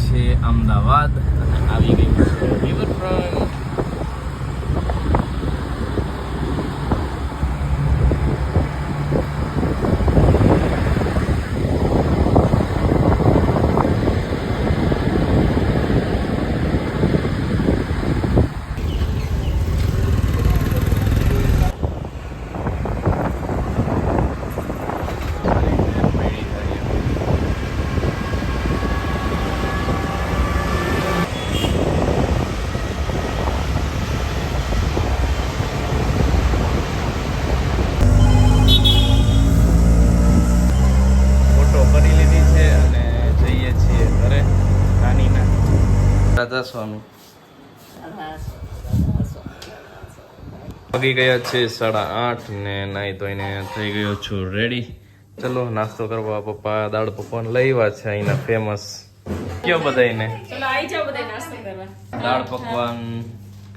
છે અમદાવાદ અને આવી ગઈ છે રિવરફ્રન્ટ. રાધા સ્વામી વાગી ગયા છે 8:30 ને નાઈ ધોઈને થઈ ગયો છું રેડી. ચલો નાસ્તો કરવા પપ્પા દાળ પકવાન લઈ આવ્યા છે અહીંના ફેમસ. કયો બધાને ચલો આવી જાવ બધા નાસ્તો કરવા. દાળ પકવાન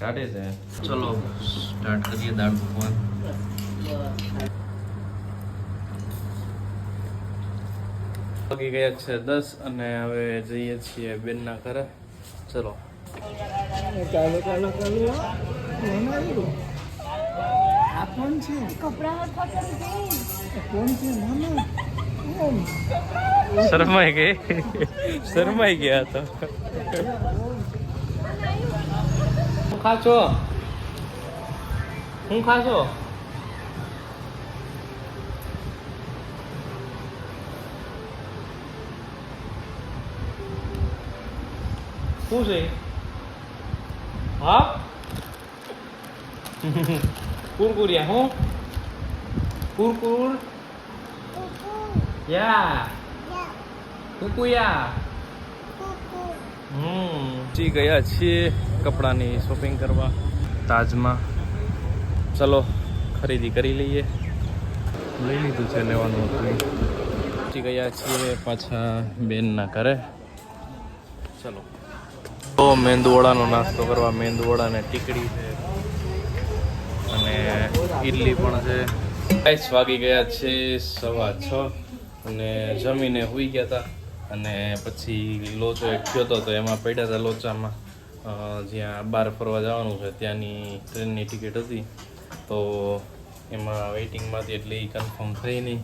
કાઢે છે. ચલો સ્ટાર્ટ કરીએ દાળ પકવાન. વાગી ગયા છે 10 અને હવે જઈએ છીએ બેનના ઘરે. ચલો ચાલો ચાલો ચાલો. આ કોણ છે? કોણ છે મામા? શરમાઈ ગયા તો. હું ખાશો? શું છે? હા કુરકુરિયા. હું કુરકુર યા કુકુયા. જી ગયા છીએ કપડાની શોપિંગ કરવા તાજમાં. ચલો ખરીદી કરી લઈએ. લઈ લીધું છે લેવાનું હતું. જી ગયા છીએ પાછા બેનના ઘરે. ચલો તો મેંદુવડાનો નાસ્તો કરવા. મેંદુવડા ને ટીકડી છે અને ઈડલી પણ છે. ગાઈસ વાગી ગયા છે 6:15 અને જમીને સૂઈ ગયા હતા અને પછી લોચો એક થયો હતો તો એમાં પડ્યા હતા લોચામાં. જ્યાં બહાર ફરવા જવાનું છે ત્યાંની ટ્રેનની ટિકિટ હતી તો એમાં વેઇટિંગમાંથી એટલે એ કન્ફર્મ થઈ નહીં.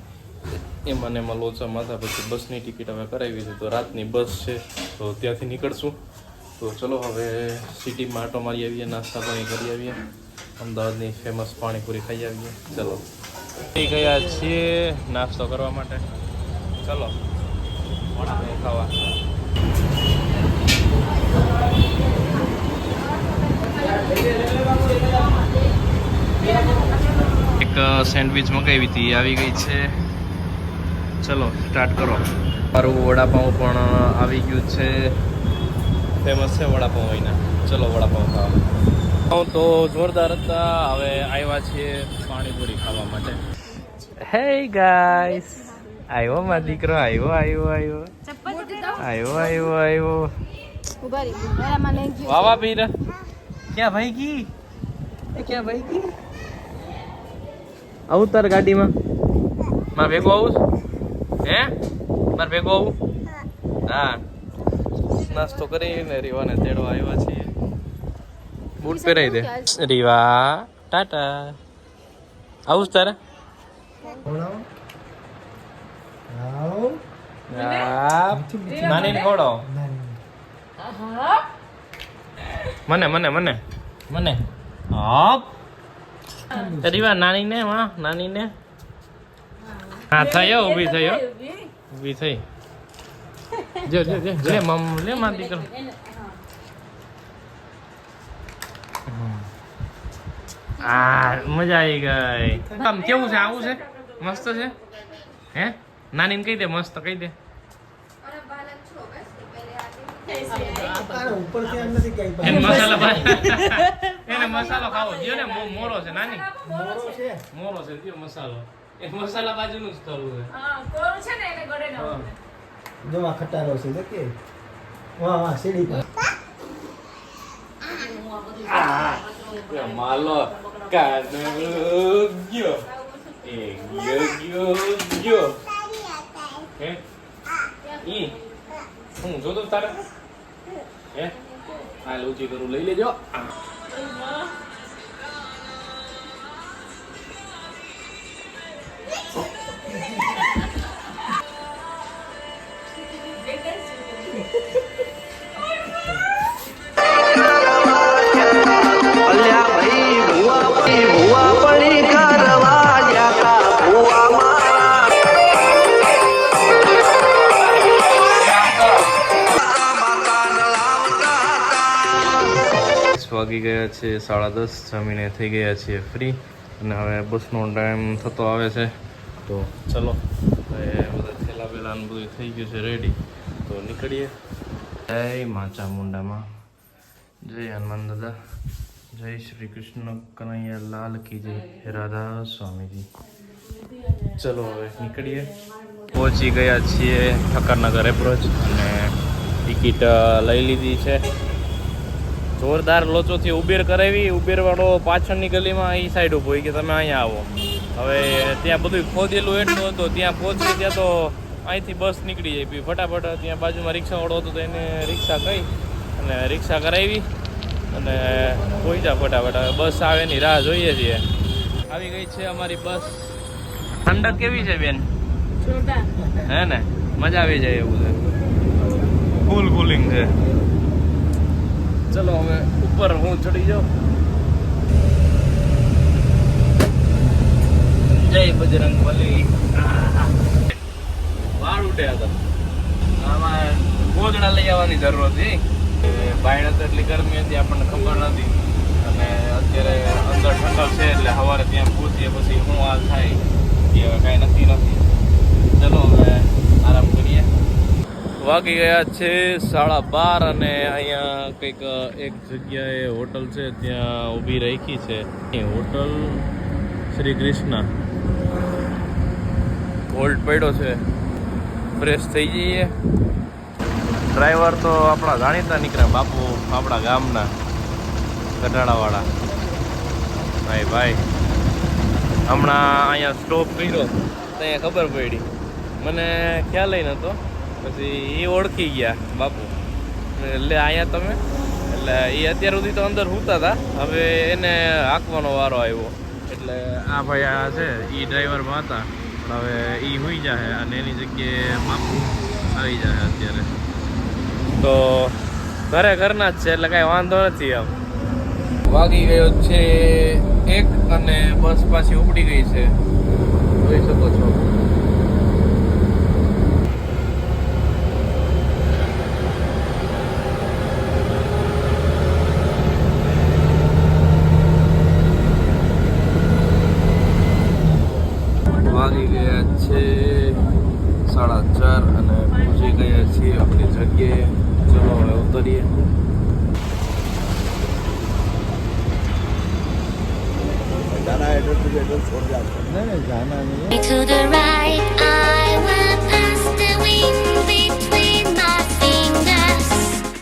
એમાં લોચામાં હતા. પછી બસની ટિકિટ હવે કરાવી છે તો રાતની બસ છે તો ત્યાંથી નીકળશું. તો ચલો હવે સિટીમાં આટો મારી આવીએ, નાસ્તા પાણી કરી આવીએ, અમદાવાદની ફેમસ પાણીપુરી ખાઈ આવીએ. ચલો થઈ ગયા છીએ નાસ્તો કરવા માટે. ચલો વડાપાઉં ખાવા. એક સેન્ડવિચ મંગાવી હતી આવી ગઈ છે. ચલો સ્ટાર્ટ કરો. મારું વડાપાઉં પણ આવી ગયું છે. ફેમસ છે વડાપાઉં અહીંના. ચલો વડાપાઉં ખાવા. તો જોરદાર હતા. હવે આવ્યા છીએ પાણીપુરી ખાવા માટે. હે ગાઈસ આવ્યો મારો દીકરો. આવ્યો વાવા પીર. ક્યાં ભાઈ કી આવું તાર ગાડીમાં? મારે ભેગો આવું? હે મારે ભેગો આવું? હા નાસ્તો કરીને રીવાને તેડવા આવ્યા છીએ. બૂટ પહેરાવી દે રીવા. ટાટા. આવું તારે? નાની ને ખવડાવો. મને હપ રીવા. નાની ને હા થયો. ઊભી થઈ. જો લે મમ લે માર દીકરો. મજા આવી ગઈ. આમ કેવું છે? આવું છે? મસ્ત છે? હે નાની કહી દે મસ્ત કહી દે. એને મસાલો ખાવો દો ને. મોરો છે નાની. મોરો છે દો મસાલો. એ મસાલા બાજુનું જ કરવું છે. જોવા ખટારો છે કે વાહ સીડી પર માલો કાનો ગયો હે ઈ હું જોતો તારે હે હાલ ઊંચી કરું લઈ લેજો વાગી ગયા છે 10:30 જમીને થઈ ગયા છીએ ફ્રી અને હવે બસનો ટાઈમ થતો આવે છે તો ચલો હવે બધા થેલા બેલાનું બધું થઈ ગયું છે રેડી તો નીકળીએ જય મા ચામુંડામાં જય હનુમાન દાદા જય શ્રી કૃષ્ણ કનૈયા લાલ કી જય રાધા સ્વામીજી ચલો હવે નીકળીએ પહોંચી ગયા છીએ ઠક્કરનગર એપ્રોચ અને ટિકિટ લઈ લીધી છે જોરદાર લોચોથી ઉબેર કરાવી ઉબેર વાળો પાછળની ગલીમાં એ સાઈડ ઉભો કે તમે અહીંયા આવો હવે ત્યાં બધું ખોદેલું એટલું હતું ત્યાં પહોંચી ત્યાં તો અહીંથી બસ નીકળી જાય પછી ફટાફટ ત્યાં બાજુમાં રિક્ષાવાળો હતો તો એને રિક્ષા કહી અને રિક્ષા કરાવી અને પહોંચ્યા ફટાફટ હવે બસ આવે એની રાહ જોઈએ છીએ આવી ગઈ છે અમારી બસ ઠંડક કેવી છે બેન હે ને મજા આવી જાય એવું છે ફૂલ કુલિંગ છે ચલો હવે ઉપર હું ચડી જાઉં જય બજરંગ બલી વાળ ઉડ્યા હતા આમાં ગોદડા લઈ આવવાની જરૂર હતી બાયણા તો એટલી ગરમી હતી આપણને ખબર નથી અને અત્યારે અંદર ઠંડક છે એટલે સવારે ત્યાં પહોંચીએ પછી શું હાલ થાય એ હવે કાંઈ નથી ચલો હવે આરામ કરીએ વાગી ગયા છે 12:30 અને અહીંયા કંઈક એક જગ્યાએ હોટલ છે ત્યાં ઊભી રાખી છે એ હોટલ શ્રી કૃષ્ણ હોલ્ડ પડ્યો છે ફ્રેશ થઈ જઈએ ડ્રાઈવર તો આપણા જાણીતા નીકળ્યા બાપુ આપણા ગામના કટાડાવાળા ભાઈ હમણાં અહીંયા સ્ટોપ કર્યો તો અહીંયા ખબર પડી મને ખ્યાલ નહોતો પછી એ ઓળખી ગયા બાપુ એટલે અહીંયા તમે એટલે એ અત્યાર સુધી તો અંદર સૂતા હતા હવે એને હાંકવાનો વારો આવ્યો એટલે આ ભાઈ આ છે એ ડ્રાઈવરમાં હતા પણ હવે એ સુઈ જાય અને એની જગ્યાએ બાપુ આવી જાય અત્યારે તો ઘરના જ છે એટલે કાંઈ વાંધો નથી આમ વાગી ગયો છે 1 અને બસ પાછી ઉપડી ગઈ છે જોઈ શકો છો વાગી ગયા છે 4:30 અને પહોંચી ગયા છીએ આપણી જગ્યાએ ચલો હવે ઉતરીએ जाना है तो तुझे तो छोड़ जाता नहीं जाना नहीं To the right, I will